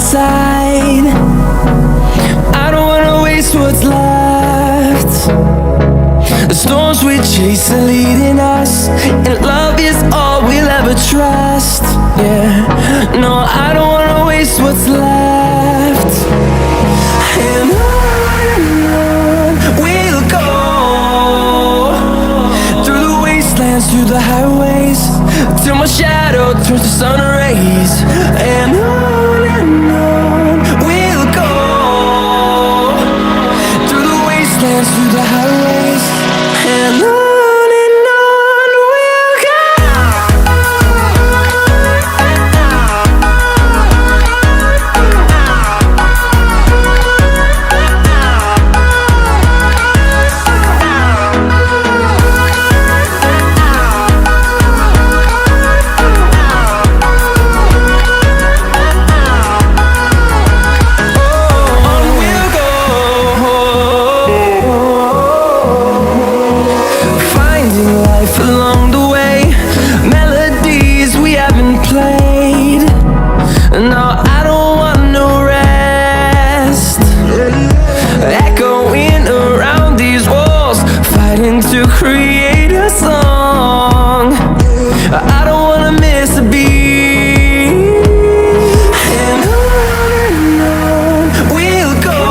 inside. I don't wanna waste what's left. The storms we chase are leading us, and love is all we'll ever trust. Yeah, no, I don't wanna waste what's left. And on we'll go, through the wastelands, through the highways, till my shadow turns to sun rays. And on we'll go, through the wastelands, through the highways, and on we'll go. Along the way, melodies we haven't played. No, I don't want no rest. Echoing around these walls, fighting to create a song. I don't wanna miss a beat. And on we'll go,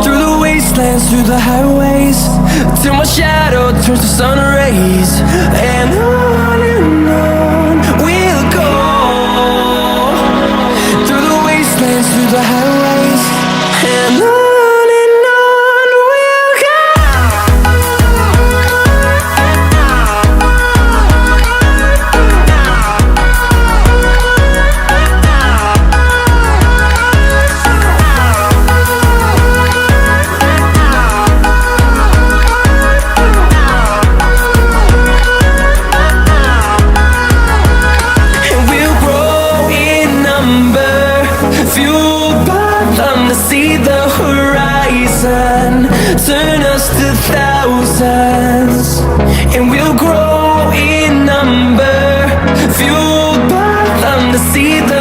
through the wastelands, through the highways, till my shadow turns to sun rays. And on we'll go, through the wastelands, through the highways, and on we'll go. Fueled by them to see the horizon, turn us to thousands, and we'll grow in number. Fueled by them to see the